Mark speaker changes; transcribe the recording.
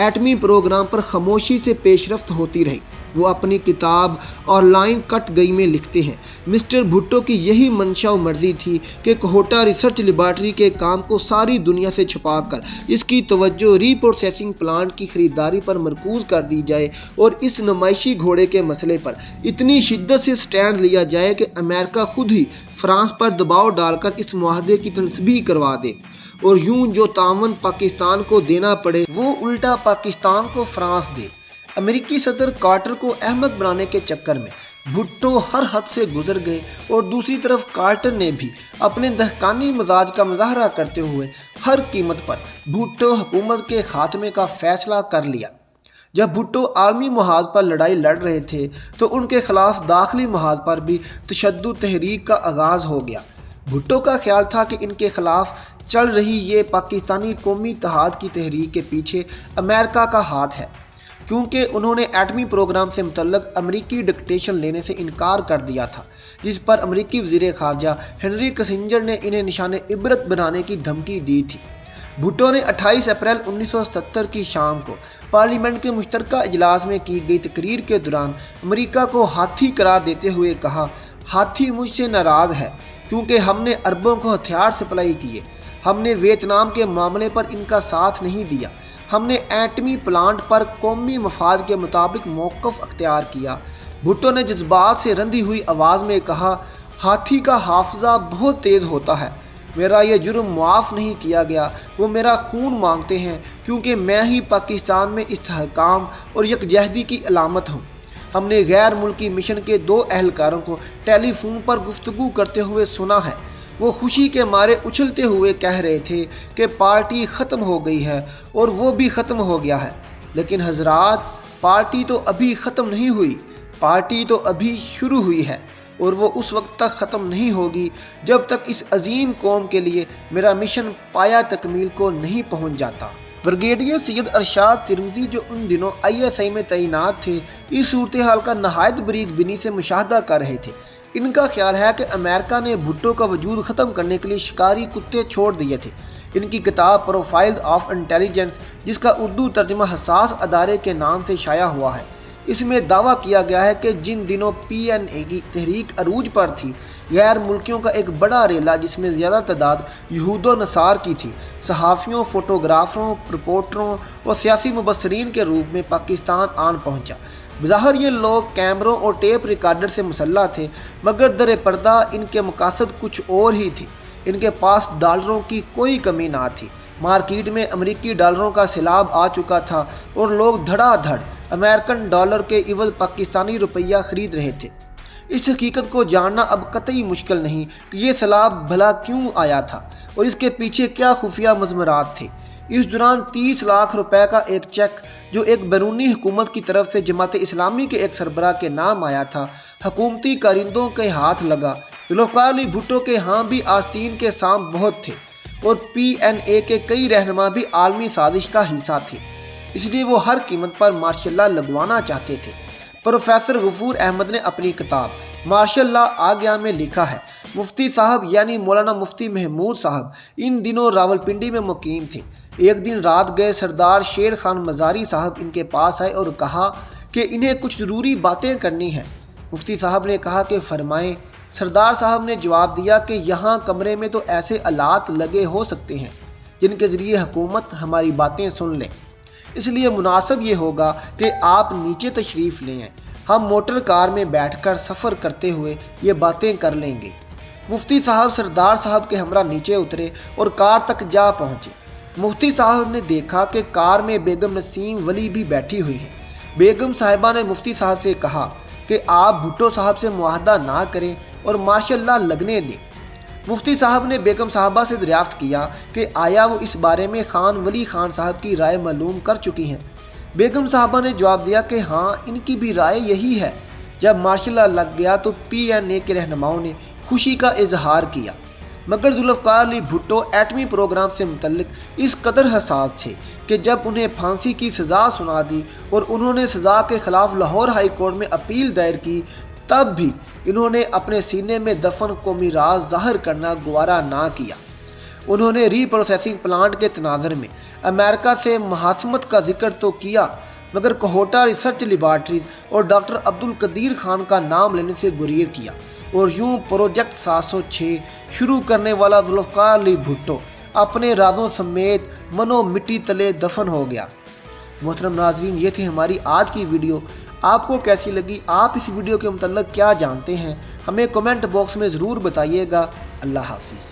Speaker 1: ایٹمی پروگرام پر خاموشی سے پیش رفت ہوتی رہی۔ وہ اپنی کتاب اور لائن کٹ گئی میں لکھتے ہیں، مسٹر بھٹو کی یہی منشا و مرضی تھی کہ کوہٹا ریسرچ لیبارٹری کے کام کو ساری دنیا سے چھپا کر اس کی توجہ ری پروسیسنگ پلانٹ کی خریداری پر مرکوز کر دی جائے اور اس نمائشی گھوڑے کے مسئلے پر اتنی شدت سے سٹینڈ لیا جائے کہ امریکہ خود ہی فرانس پر دباؤ ڈال کر اس معاہدے کی تنصیب کروا دے، اور یوں جو تعاون پاکستان کو دینا پڑے وہ الٹا پاکستان کو فرانس دے۔ امریکی صدر کارٹر کو احمق بنانے کے چکر میں بھٹو ہر حد سے گزر گئے، اور دوسری طرف کارٹر نے بھی اپنے دہقانی مزاج کا مظاہرہ کرتے ہوئے ہر قیمت پر بھٹو حکومت کے خاتمے کا فیصلہ کر لیا۔ جب بھٹو عالمی محاذ پر لڑائی لڑ رہے تھے تو ان کے خلاف داخلی محاذ پر بھی تشدد تحریک کا آغاز ہو گیا۔ بھٹو کا خیال تھا کہ ان کے خلاف چل رہی یہ پاکستانی قومی اتحاد کی تحریک کے پیچھے امریکہ کا ہاتھ ہے، کیونکہ انہوں نے ایٹمی پروگرام سے متعلق امریکی ڈکٹیشن لینے سے انکار کر دیا تھا، جس پر امریکی وزیر خارجہ ہنری کسنجر نے انہیں نشان عبرت بنانے کی دھمکی دی تھی۔ بھٹو نے 28 اپریل 1970 کی شام کو پارلیمنٹ کے مشترکہ اجلاس میں کی گئی تقریر کے دوران امریکہ کو ہاتھی قرار دیتے ہوئے کہا، ہاتھی مجھ سے ناراض ہے کیونکہ ہم نے اربوں کو ہتھیار سپلائی کیے، ہم نے ویتنام کے معاملے پر ان کا ساتھ نہیں دیا، ہم نے ایٹمی پلانٹ پر قومی مفاد کے مطابق موقف اختیار کیا۔ بھٹو نے جذبات سے رندی ہوئی آواز میں کہا، ہاتھی کا حافظہ بہت تیز ہوتا ہے، میرا یہ جرم معاف نہیں کیا گیا، وہ میرا خون مانگتے ہیں کیونکہ میں ہی پاکستان میں استحکام اور یکجہتی کی علامت ہوں۔ ہم نے غیر ملکی مشن کے 2 اہلکاروں کو ٹیلی فون پر گفتگو کرتے ہوئے سنا ہے، وہ خوشی کے مارے اچھلتے ہوئے کہہ رہے تھے کہ پارٹی ختم ہو گئی ہے، اور وہ بھی ختم ہو گیا ہے، لیکن حضرات پارٹی تو ابھی ختم نہیں ہوئی، پارٹی تو ابھی شروع ہوئی ہے، اور وہ اس وقت تک ختم نہیں ہوگی جب تک اس عظیم قوم کے لیے میرا مشن پایا تکمیل کو نہیں پہنچ جاتا۔ بریگیڈیئر سید ارشاد ترمذی جو ان دنوں ISI میں تعینات تھے، اس صورتحال کا نہایت باریک بینی سے مشاہدہ کر رہے تھے۔ ان کا خیال ہے کہ امریکہ نے بھٹو کا وجود ختم کرنے کے لیے شکاری کتے چھوڑ دیے تھے۔ ان کی کتاب پروفائلز آف انٹیلیجنس، جس کا اردو ترجمہ حساس ادارے کے نام سے شائع ہوا ہے، اس میں دعویٰ کیا گیا ہے کہ جن دنوں PNA کی تحریک عروج پر تھی، غیر ملکیوں کا ایک بڑا ریلا جس میں زیادہ تعداد یہود و نصار کی تھی، صحافیوں، فوٹوگرافروں، رپورٹروں اور سیاسی مبصرین کے روپ میں پاکستان آن پہنچا۔ بظاہر یہ لوگ کیمروں اور ٹیپ ریکارڈر سے مسلح تھے، مگر در پردہ ان کے مقاصد کچھ اور ہی تھے۔ ان کے پاس ڈالروں کی کوئی کمی نہ تھی، مارکیٹ میں امریکی ڈالروں کا سیلاب آ چکا تھا اور لوگ دھڑا دھڑ امریکن ڈالر کے عوض پاکستانی روپیہ خرید رہے تھے۔ اس حقیقت کو جاننا اب قطعی مشکل نہیں کہ یہ سیلاب بھلا کیوں آیا تھا اور اس کے پیچھے کیا خفیہ مضمرات تھے۔ اس دوران 30 لاکھ روپے کا ایک چیک جو ایک بیرونی حکومت کی طرف سے جماعت اسلامی کے ایک سربراہ کے نام آیا تھا، حکومتی کارندوں کے ہاتھ لگا۔ ذوالفقار علی بھٹو کے ہاں بھی آستین کے سانپ بہت تھے، اور PNA کے کئی رہنما بھی عالمی سازش کا حصہ تھے، اس لیے وہ ہر قیمت پر مارشل لا لگوانا چاہتے تھے۔ پروفیسر غفور احمد نے اپنی کتاب مارشل لا آ گیا میں لکھا ہے، مفتی صاحب یعنی مولانا مفتی محمود صاحب ان دنوں راولپنڈی میں مقیم تھے۔ ایک دن رات گئے سردار شیر خان مزاری صاحب ان کے پاس آئے اور کہا کہ انہیں کچھ ضروری باتیں کرنی ہیں۔ مفتی صاحب نے کہا کہ فرمائیں۔ سردار صاحب نے جواب دیا کہ یہاں کمرے میں تو ایسے آلات لگے ہو سکتے ہیں جن کے ذریعے حکومت ہماری باتیں سن لے، اس لیے مناسب یہ ہوگا کہ آپ نیچے تشریف لیں، ہم موٹر کار میں بیٹھ کر سفر کرتے ہوئے یہ باتیں کر لیں گے۔ مفتی صاحب سردار صاحب کے ہمراہ نیچے اترے اور کار تک جا پہنچے۔ مفتی صاحب نے دیکھا کہ کار میں بیگم نسیم ولی بھی بیٹھی ہوئی ہیں۔ بیگم صاحبہ نے مفتی صاحب سے کہا کہ آپ بھٹو صاحب سے معاہدہ نہ کریں اور ماشاء اللہ لگنے دیں۔ مفتی صاحب نے بیگم صاحبہ سے دریافت کیا کہ آیا وہ اس بارے میں خان ولی خان صاحب کی رائے معلوم کر چکی ہیں۔ بیگم صاحبہ نے جواب دیا کہ ہاں ان کی بھی رائے یہی ہے۔ جب ماشاء اللہ لگ گیا تو PNA کے رہنماؤں نے خوشی کا اظہار کیا، مگر ذوالفقار علی بھٹو ایٹمی پروگرام سے متعلق اس قدر حساس تھے کہ جب انہیں پھانسی کی سزا سنا دی اور انہوں نے سزا کے خلاف لاہور ہائی کورٹ میں اپیل دائر کی، تب بھی انہوں نے اپنے سینے میں دفن قومی راز ظاہر کرنا گوارا نہ کیا۔ انہوں نے ری پروسیسنگ پلانٹ کے تناظر میں امریکہ سے محاسمت کا ذکر تو کیا مگر کوہوٹا ریسرچ لیبارٹریز اور ڈاکٹر عبدالقدیر خان کا نام لینے سے گریز کیا، اور یوں پروجیکٹ 706 شروع کرنے والا ذوالفقار علی بھٹو اپنے رازوں سمیت منو مٹی تلے دفن ہو گیا۔ محترم ناظرین، یہ تھی ہماری آج کی ویڈیو۔ آپ کو کیسی لگی؟ آپ اس ویڈیو کے متعلق کیا جانتے ہیں؟ ہمیں کمنٹ باکس میں ضرور بتائیے گا۔ اللہ حافظ۔